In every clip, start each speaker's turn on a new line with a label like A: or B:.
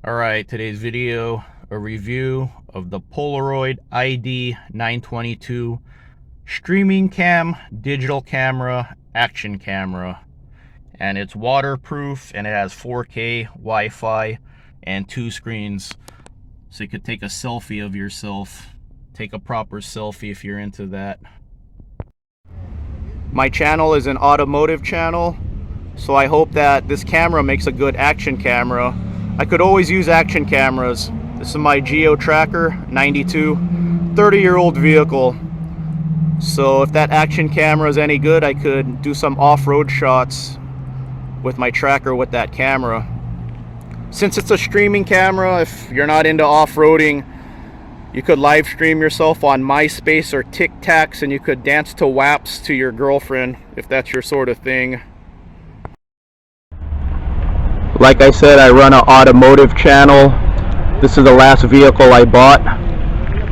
A: Alright, today's video, a review of the Polaroid iD922 streaming cam, digital camera, action camera. And it's waterproof and it has 4K, Wi-Fi, and 2 screens. So you could take a selfie of yourself. Take a proper selfie if you're into that. My channel is an automotive channel, so I hope that this camera makes a good action camera. I could always use action cameras. This is my Geo Tracker 92, 30-year-old vehicle. So if that action camera is any good, I could do some off-road shots with my tracker with that camera. Since it's a streaming camera, if you're not into off-roading, you could live stream yourself on MySpace or TikToks, and you could dance to WAPs to your girlfriend if that's your sort of thing. Like I said, I run an automotive channel. This is the last vehicle I bought,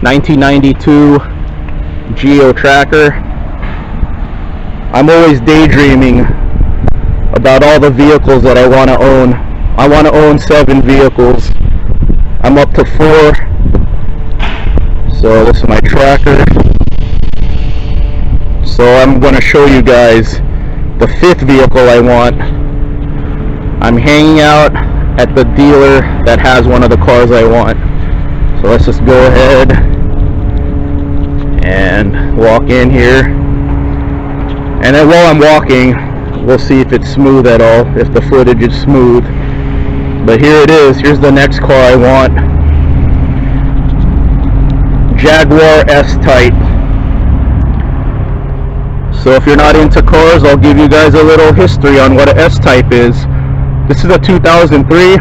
A: 1992 Geo Tracker. I'm always daydreaming about all the vehicles that I want to own. I want to own 7 vehicles. I'm up to 4. So this is my tracker. So I'm going to show you guys the 5th vehicle I want. I'm hanging out at the dealer that has one of the cars I want. So let's just go ahead and walk in here. And then while I'm walking, we'll see if it's smooth at all, if the footage is smooth. But here it is. Here's the next car I want. Jaguar S-Type. So if you're not into cars, I'll give you guys a little history on what an S-Type is. This is a 2003.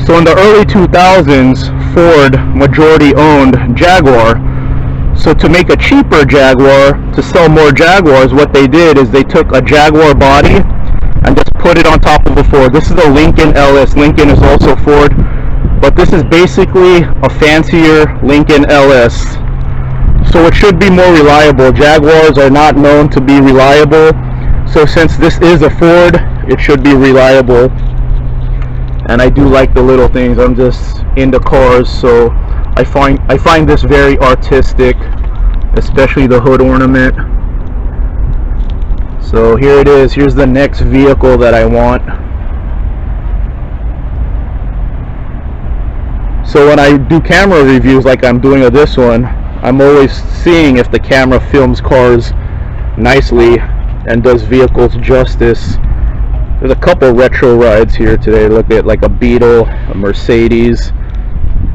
A: So in the early 2000s, Ford majority owned Jaguar. So to make a cheaper Jaguar, to sell more Jaguars, what they did is they took a Jaguar body and just put it on top of a Ford. This is a Lincoln LS. Lincoln is also Ford, but this is basically a fancier Lincoln LS. So it should be more reliable. Jaguars are not known to be reliable. So since this is a Ford, it should be reliable. And I do like the little things. I'm just into cars, so I find this very artistic, especially the hood ornament. So here it is. Here's the next vehicle that I want. So when I do camera reviews like I'm doing of this one, I'm always seeing if the camera films cars nicely and does vehicles justice. There's a couple retro rides here today. Look at like a Beetle, a Mercedes,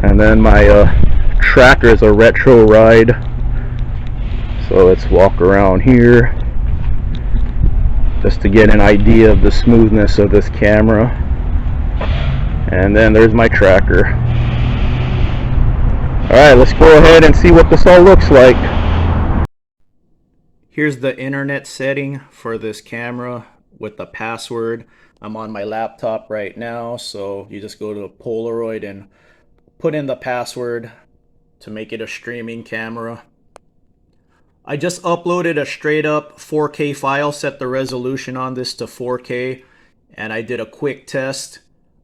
A: and then my tracker is a retro ride. So let's walk around here just to get an idea of the smoothness of this camera. And then there's my tracker. Alright, let's go ahead and see what this all looks like. Here's the internet setting for this camera with the password. I'm on my laptop right now, so you just go to Polaroid and put in the password to make it a streaming camera. I just uploaded a straight up 4K file, set the resolution on this to 4K, and I did a quick test.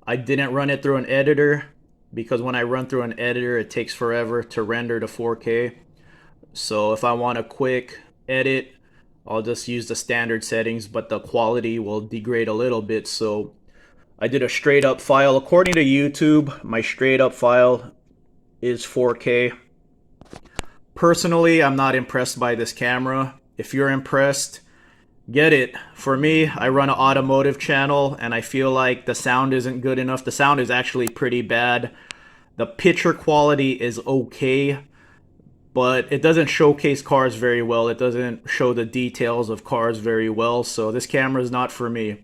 A: I didn't run it through an editor because when I run through an editor it takes forever to render to 4K. So if I want a quick edit, I'll just use the standard settings, but the quality will degrade a little bit. So I did a straight up file. According to YouTube, my straight up file is 4K. Personally, I'm not impressed by this camera. If you're impressed, get it. For me, I run an automotive channel and I feel like the sound isn't good enough. The sound is actually pretty bad. The picture quality is okay, but it doesn't showcase cars very well. It doesn't show the details of cars very well. So this camera is not for me.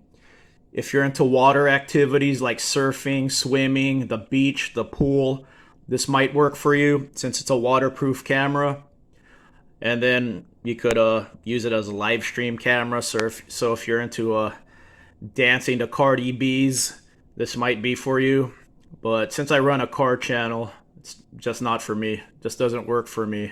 A: If you're into water activities like surfing, swimming, the beach, the pool, this might work for you since it's a waterproof camera. And then you could use it as a live stream camera. So if you're into dancing to Cardi B's, this might be for you. But since I run a car channel, it's just not for me. Just doesn't work for me.